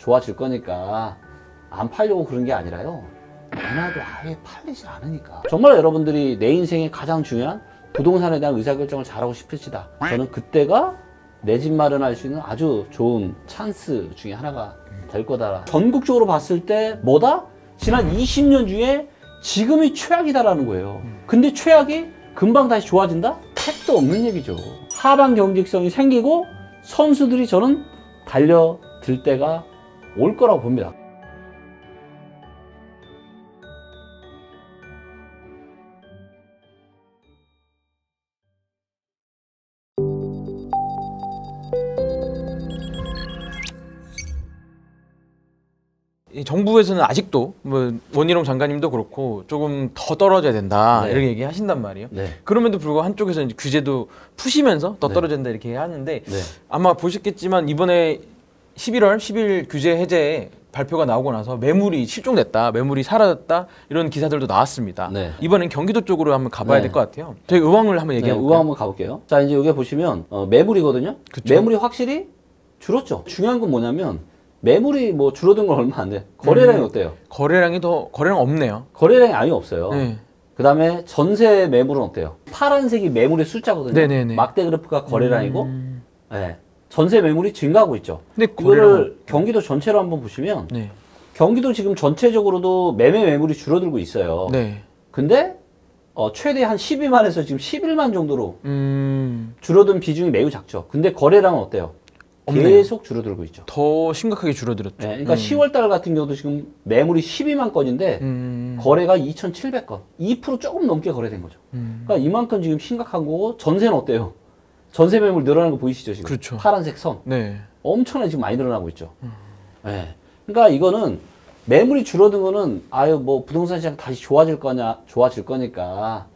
좋아질 거니까 안 팔려고 그런 게 아니라요. 내놔도 아예 팔리질 않으니까. 정말 여러분들이 내 인생에 가장 중요한 부동산에 대한 의사결정을 잘하고 싶으시다. 저는 그때가 내 집 마련할 수 있는 아주 좋은 찬스 중에 하나가 될 거다. 전국적으로 봤을 때 뭐다? 지난 20년 중에 지금이 최악이다라는 거예요. 근데 최악이 금방 다시 좋아진다? 택도 없는 얘기죠. 하방 경직성이 생기고 선수들이 저는 달려들 때가 올 거라고 봅니다. 정부에서는 아직도 뭐 원희룡 장관님도 그렇고 조금 더 떨어져야 된다, 네, 이렇게 얘기하신단 말이에요. 네. 그럼에도 불구하고 한쪽에서 이제 규제도 푸시면서 더 떨어져야 된다 이렇게 하는데, 네, 아마 보셨겠지만 이번에 11월 10일 규제 해제 발표가 나오고 나서 매물이 실종됐다, 매물이 사라졌다 이런 기사들도 나왔습니다. 네. 이번엔 경기도 쪽으로 한번 가봐야, 네, 될 것 같아요. 저희 의왕을 한번 얘기해 볼까요? 의왕 한번 가볼게요. 자, 이제 여기 보시면 매물이거든요. 그쵸? 매물이 확실히 줄었죠. 중요한 건 뭐냐면 매물이 뭐 줄어든 건 얼마 안 돼. 거래량이 어때요? 거래량 없네요. 거래량이 아예 없어요. 네. 그 다음에 전세 매물은 어때요? 파란색이 매물의 숫자거든요. 네네네. 막대 그래프가 거래량이고, 네, 전세 매물이 증가하고 있죠. 근데 이거를 경기도 전체로 한번 보시면, 네, 경기도 지금 전체적으로도 매물이 줄어들고 있어요. 네. 근데 최대 한 12만에서 지금 11만 정도로 줄어든 비중이 매우 작죠. 근데 거래량은 어때요? 없네요. 계속 줄어들고 있죠. 더 심각하게 줄어들었죠. 네, 그러니까 10월달 같은 경우도 지금 매물이 12만 건인데 거래가 2,700건, 2% 조금 넘게 거래된 거죠. 그러니까 이만큼 지금 심각한 거고, 전세는 어때요? 전세 매물 늘어나는 거 보이시죠 지금? 그렇죠. 파란색 선. 네. 엄청나게 지금 많이 늘어나고 있죠. 네. 그러니까 이거는 매물이 줄어든 거는 아유 뭐 부동산 시장 다시 좋아질 거니까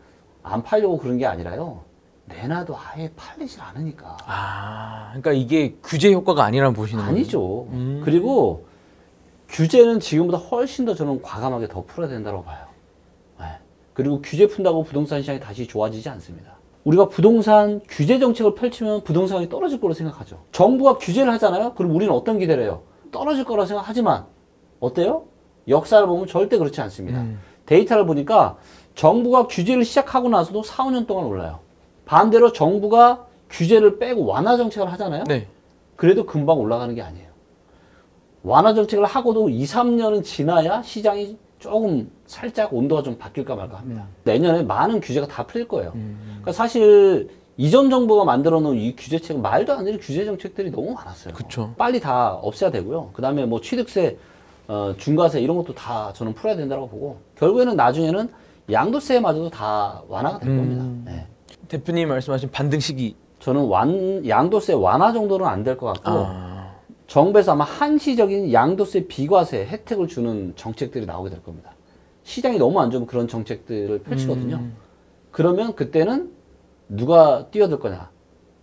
안 팔려고 그런 게 아니라요. 내놔도 아예 팔리질 않으니까. 아, 그러니까 이게 규제 효과가 아니라는 보시는 거예요? 아니죠. 그리고 규제는 지금보다 훨씬 더 저는 과감하게 더 풀어야 된다고 봐요. 네. 그리고 규제 푼다고 부동산 시장이 다시 좋아지지 않습니다. 우리가 부동산 규제 정책을 펼치면 부동산이 떨어질 거로 생각하죠. 정부가 규제를 하잖아요. 그럼 우리는 어떤 기대를 해요? 떨어질 거라 생각하지만 어때요? 역사를 보면 절대 그렇지 않습니다. 데이터를 보니까 정부가 규제를 시작하고 나서도 4, 5년 동안 올라요. 반대로 정부가 규제를 빼고 완화 정책을 하잖아요. 네. 그래도 금방 올라가는 게 아니에요. 완화 정책을 하고도 2, 3년은 지나야 시장이 조금 살짝 온도가 좀 바뀔까 말까 합니다. 내년에 많은 규제가 다 풀릴 거예요. 그러니까 사실 이전 정부가 만들어 놓은 이 규제책은 말도 안 되는 규제 정책들이 너무 많았어요. 그쵸. 빨리 다 없애야 되고요. 그 다음에 뭐 취득세, 중과세 이런 것도 다 저는 풀어야 된다고 보고, 결국에는 나중에는 양도세마저도 다 완화가 될 겁니다. 네. 대표님 말씀하신 반등 시기, 저는 양도세 완화 정도는 안 될 것 같고, 정부에서 아마 한시적인 양도세 비과세 혜택을 주는 정책들이 나오게 될 겁니다. 시장이 너무 안 좋으면 그런 정책들을 펼치거든요. 그러면 그때는 누가 뛰어들 거냐?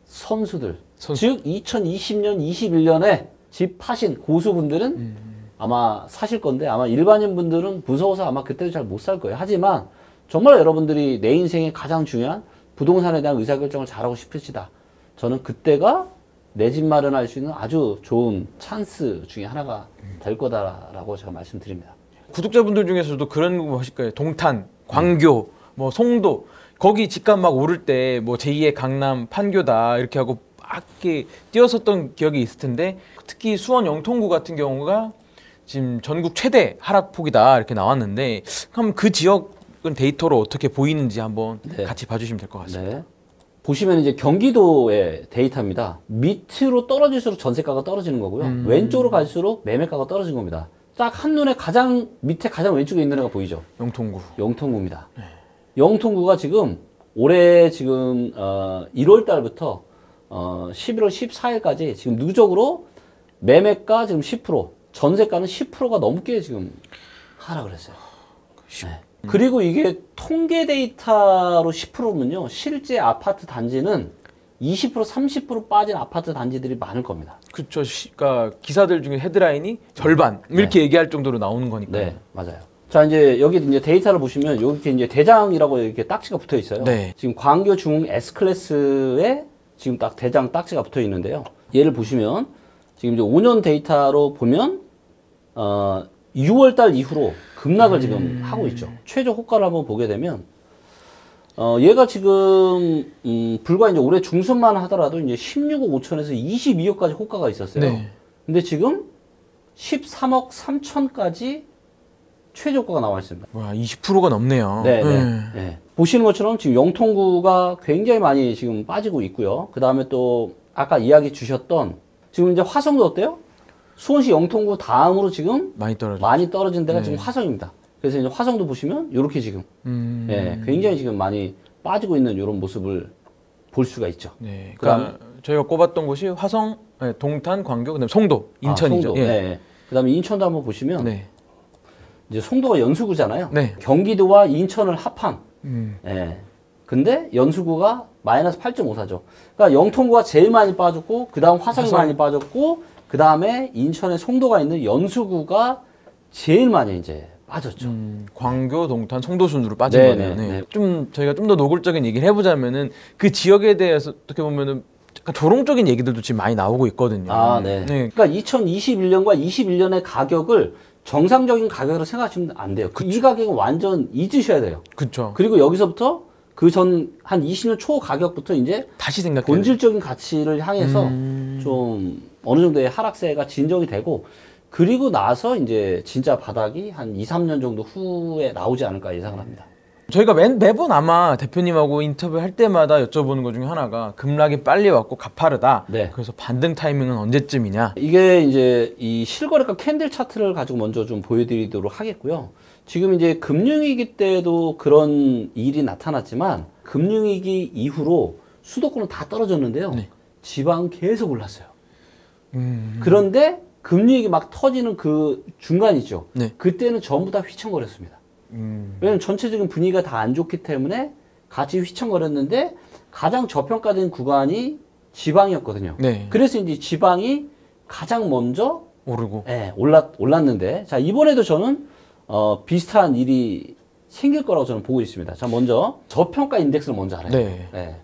선수들. 즉 2020년, 21년에 집 파신 고수분들은 아마 사실 건데, 아마 일반인 분들은 무서워서 아마 그때도 잘 못 살 거예요. 하지만 정말 여러분들이 내 인생에 가장 중요한 부동산에 대한 의사결정을 잘하고 싶으시다. 저는 그때가 내 집 마련할 수 있는 아주 좋은 찬스 중에 하나가 될 거다라고 제가 말씀드립니다. 구독자분들 중에서도 그런 거 하실 거예요. 동탄, 광교, 뭐 송도, 거기 집값 막 오를 때 뭐 제2의 강남, 판교다 이렇게 하고 막 이렇게 뛰었었던 기억이 있을 텐데, 특히 수원 영통구 같은 경우가 지금 전국 최대 하락폭이다 이렇게 나왔는데, 그럼 그 지역은 데이터로 어떻게 보이는지 한번, 네, 같이 봐주시면 될 것 같습니다. 네. 보시면 이제 경기도의 데이터입니다. 밑으로 떨어질수록 전세가가 떨어지는 거고요. 왼쪽으로 갈수록 매매가가 떨어진 겁니다. 딱 한눈에 가장 밑에 가장 왼쪽에 있는 애가 보이죠? 영통구. 영통구입니다. 네. 영통구가 지금 올해 지금 1월 달부터 11월 14일까지 지금 누적으로 매매가 지금 10%, 전세가는 10%가 넘게 지금 하락을 했어요. 네. 그리고 이게 통계 데이터로 10%면요, 실제 아파트 단지는 20%, 30% 빠진 아파트 단지들이 많을 겁니다. 그렇죠. 그러니까 기사들 중에 헤드라인이 절반 이렇게, 네, 얘기할 정도로 나오는 거니까요. 네, 맞아요. 자, 이제 여기 이제 데이터를 보시면 이렇게 이제 대장이라고 이렇게 딱지가 붙어 있어요. 네. 지금 광교 중흥 S클래스에 지금 딱 대장 딱지가 붙어 있는데요. 얘를 보시면 지금 이제 5년 데이터로 보면 6월달 이후로 급락을 지금 하고 있죠. 최저 호가를 한번 보게 되면 얘가 지금 불과 이제 올해 중순만 하더라도 이제 16억 5천에서 22억까지 호가가 있었어요. 네. 근데 지금 13억 3천까지 최저 호가가 나와 있습니다. 와, 20%가 넘네요. 네, 네. 보시는 것처럼 지금 영통구가 굉장히 많이 지금 빠지고 있고요. 그 다음에 또 아까 이야기 주셨던 지금 이제 화성도 어때요? 수원시 영통구 다음으로 지금 많이 떨어진 데가 지금 화성입니다. 그래서 이제 화성도 보시면 이렇게 지금 굉장히 지금 많이 빠지고 있는 이런 모습을 볼 수가 있죠. 네, 그러니까 저희가 꼽았던 곳이 화성, 동탄, 광교, 그다음에 송도, 인천이죠. 송도. 네. 그다음에 인천도 한번 보시면 이제 송도가 연수구잖아요. 경기도와 인천을 합한. 근데 연수구가 마이너스 8.54죠. 그러니까 영통구가 제일 많이 빠졌고, 그 다음 화성이 많이 빠졌고, 그 다음에 인천에 송도가 있는 연수구가 제일 많이 이제 빠졌죠. 광교, 동탄, 송도 순으로 빠진 거네요. 좀 저희가 좀 더 노골적인 얘기를 해보자면은 그 지역에 대해서 어떻게 보면은 약간 조롱적인 얘기들도 지금 많이 나오고 있거든요. 그러니까 2021년과 21년의 가격을 정상적인 가격으로 생각하시면 안 돼요. 이 가격은 완전 잊으셔야 돼요. 그렇죠. 그리고 여기서부터 그 전 한 20년 초 가격부터 이제 다시 생각해요. 본질적인 가치를 향해서 좀 어느 정도의 하락세가 진정이 되고, 그리고 나서 이제 진짜 바닥이 한 2, 3년 정도 후에 나오지 않을까 예상을 합니다. 저희가 매번 아마 대표님하고 인터뷰 할 때마다 여쭤보는 것 중에 하나가 급락이 빨리 왔고 가파르다. 그래서 반등 타이밍은 언제쯤이냐. 이게 이제 이 실거래가 캔들 차트를 가지고 먼저 좀 보여드리도록 하겠고요. 지금 이제 금융위기 때도 그런 일이 나타났지만 금융위기 이후로 수도권은 다 떨어졌는데요. 지방은 계속 올랐어요. 그런데 금융위기 막 터지는 그 중간 있죠. 그때는 전부 다 휘청거렸습니다. 왜냐면 전체적인 분위기가 다 안 좋기 때문에 같이 휘청거렸는데 가장 저평가된 구간이 지방이었거든요. 그래서 이제 지방이 가장 먼저 오르고 올랐는데, 자, 이번에도 저는 비슷한 일이 생길 거라고 저는 보고 있습니다. 자, 먼저 저평가 인덱스를 먼저 알아요.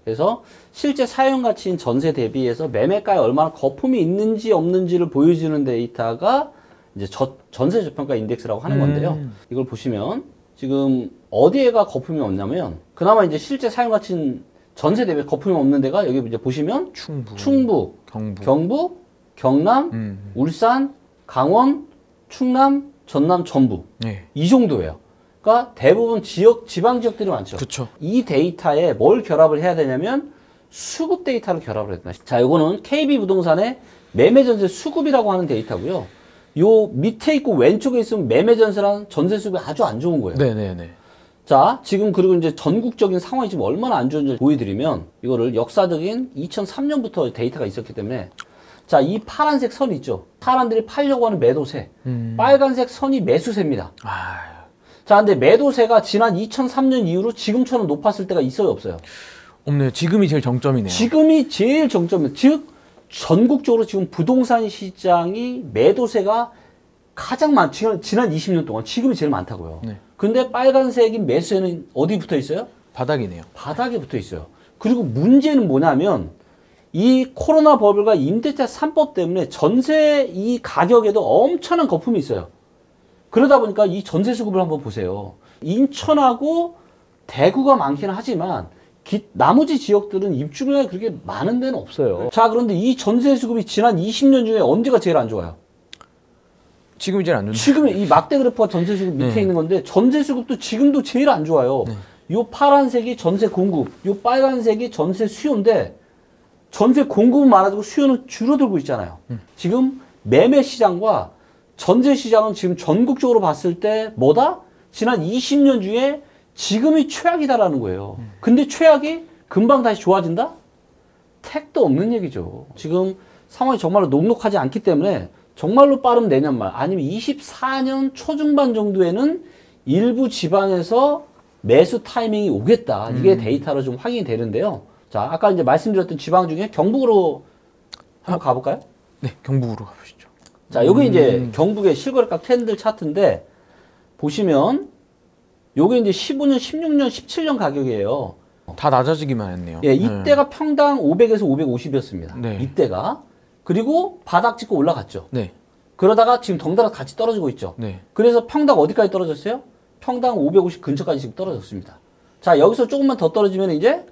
그래서 실제 사용 가치인 전세 대비해서 매매가에 얼마나 거품이 있는지 없는지를 보여주는 데이터가 이제 전세 저평가 인덱스라고 하는 건데요. 이걸 보시면 지금 어디에가 거품이 없냐면, 그나마 이제 실제 사용 가치인 전세 대비 거품이 없는 데가 여기 이제 보시면 충북, 경북, 경남, 울산, 강원, 충남, 전남, 전북 이 정도예요. 그러니까 대부분 지방 지역들이 많죠. 이 데이터에 뭘 결합을 해야 되냐면 수급 데이터를 결합을 했다. 자, 이거는 KB부동산의 매매전세 수급이라고 하는 데이터고요. 요 밑에 있고 왼쪽에 있으면 매매전세랑 전세 수급이 아주 안 좋은 거예요. 자, 지금 그리고 이제 전국적인 상황이 지금 얼마나 안 좋은지 보여드리면, 이거를 역사적인 2003년부터 데이터가 있었기 때문에, 자, 이 파란색 선 있죠. 사람들이 팔려고 하는 매도세. 빨간색 선이 매수세입니다. 자, 근데 매도세가 지난 2003년 이후로 지금처럼 높았을 때가 있어요, 없어요? 없네요. 지금이 제일 정점이네요. 지금이 제일 정점이에요. 즉, 전국적으로 지금 부동산 시장이 매도세가 가장 지난 20년 동안 지금이 제일 많다고요. 근데 빨간색인 매수세는 어디 붙어 있어요? 바닥이네요. 바닥에 붙어 있어요. 그리고 문제는 뭐냐면, 이 코로나 버블과 임대차 3법 때문에 전세 이 가격에도 엄청난 거품이 있어요. 그러다 보니까 이 전세 수급을 한번 보세요. 인천하고 대구가 많기는 하지만 나머지 지역들은 입주량이 그렇게 많은 데는 없어요. 자, 그런데 이 전세 수급이 지난 20년 중에 언제가 제일 안 좋아요? 지금이 제일 안 좋네. 지금 이 막대 그래프가 전세 수급 밑에 있는 건데, 전세 수급도 지금도 제일 안 좋아요. 요 파란색이 전세 공급, 요 빨간색이 전세 수요인데, 전세 공급은 많아지고 수요는 줄어들고 있잖아요. 지금 매매 시장과 전세 시장은 지금 전국적으로 봤을 때 뭐다? 지난 20년 중에 지금이 최악이다라는 거예요. 근데 최악이 금방 다시 좋아진다? 택도 없는 얘기죠. 지금 상황이 정말로 녹록하지 않기 때문에 정말로 빠르면 내년 말, 아니면 24년 초중반 정도에는 일부 지방에서 매수 타이밍이 오겠다. 이게 데이터로 좀 확인이 되는데요. 자, 아까 이제 말씀드렸던 지방 중에 경북으로 한번 가볼까요? 네, 경북으로 가보시죠. 자, 여기 이제 경북의 실거래가 캔들 차트인데, 보시면 요게 이제 15년, 16년, 17년 가격이에요. 다 낮아지기만 했네요. 예, 이때가 평당 500에서 550이었습니다. 이때가. 그리고 바닥 찍고 올라갔죠. 그러다가 지금 덩달아 같이 떨어지고 있죠. 네. 그래서 평당 어디까지 떨어졌어요? 평당 550 근처까지 지금 떨어졌습니다. 자, 여기서 조금만 더 떨어지면 이제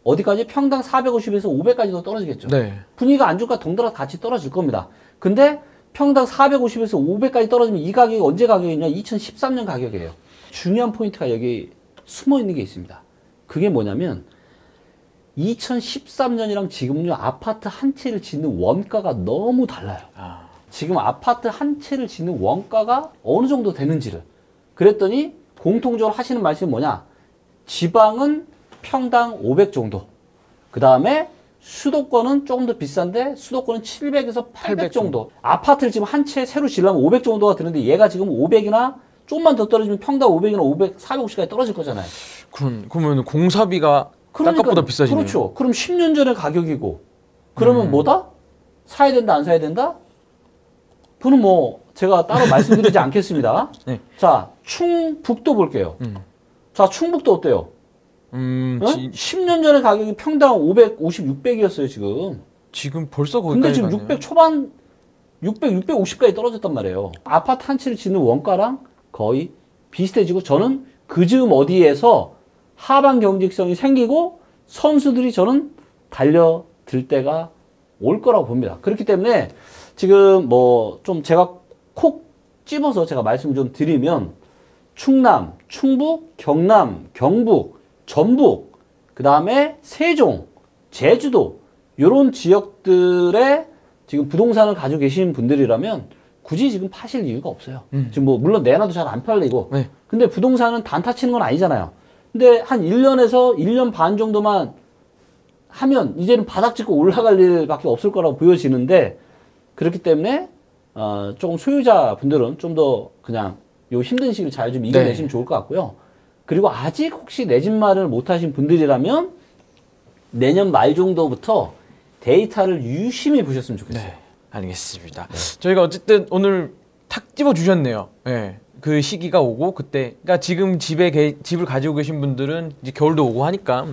어디까지? 평당 450에서 500까지도 떨어지겠죠. 네. 분위기가 안 좋으니까 덩달아 같이 떨어질 겁니다. 근데 평당 450에서 500까지 떨어지면 이 가격이 언제 가격이냐? 2013년 가격이에요. 중요한 포인트가 여기 숨어 있는 게 있습니다. 그게 뭐냐면 2013년이랑 지금요 아파트 한 채를 짓는 원가가 너무 달라요. 지금 아파트 한 채를 짓는 원가가 어느 정도 되는지를 그랬더니 공통적으로 하시는 말씀이 뭐냐? 지방은 평당 500 정도. 그 다음에 수도권은 조금 더 비싼데 수도권은 700에서 800 정도. 아파트를 지금 한 채 새로 지으려면 500 정도가 드는데 얘가 지금 500이나 좀만 더 떨어지면 평당 500이나 500, 450까지 떨어질 거잖아요. 그러면 공사비가 땅값보다 비싸지네요. 그렇죠. 그럼 10년 전의 가격이고 그러면 뭐다? 사야 된다 안 사야 된다? 그건 뭐 제가 따로 말씀드리지 않겠습니다. 네. 자, 충북도 볼게요. 자, 충북도 어때요? 10년 전의 가격이 평당 550, 600이었어요, 지금. 지금 벌써 거기까지 근데 지금 가네요. 600 초반, 650까지 떨어졌단 말이에요. 아파트 한 채를 짓는 원가랑 거의 비슷해지고 저는 그 즈음 어디에서 하방 경직성이 생기고 선수들이 저는 달려들 때가 올 거라고 봅니다. 그렇기 때문에 지금 뭐 좀 제가 콕 집어서 제가 말씀 좀 드리면 충남, 충북, 경남, 경북, 전북, 그 다음에 세종, 제주도 이런 지역들에 지금 부동산을 가지고 계신 분들이라면 굳이 지금 파실 이유가 없어요. 지금 뭐 물론 내놔도 잘 안 팔리고 네. 근데 부동산은 단타 치는 건 아니잖아요. 근데 한 1년에서 1년 반 정도만 하면 이제는 바닥 짚고 올라갈 일밖에 없을 거라고 보여지는데 그렇기 때문에 조금 소유자분들은 좀 더 그냥 요 힘든 시기를 잘 좀 이겨내시면 좋을 것 같고요. 그리고 아직 혹시 내 집 마련을 못 하신 분들이라면 내년 말 정도부터 데이터를 유심히 보셨으면 좋겠어요. 네, 알겠습니다. 저희가 어쨌든 오늘 탁 집어 주셨네요. 네, 그 시기가 오고 그때, 그러니까 지금 집을 가지고 계신 분들은 이제 겨울도 오고 하니까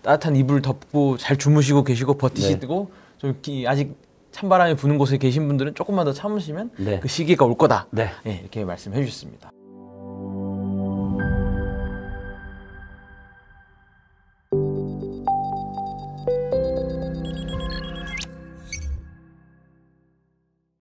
따뜻한 이불 덮고 잘 주무시고 계시고 버티시고 좀 아직 찬바람이 부는 곳에 계신 분들은 조금만 더 참으시면 그 시기가 올 거다. 네, 이렇게 말씀해 주셨습니다.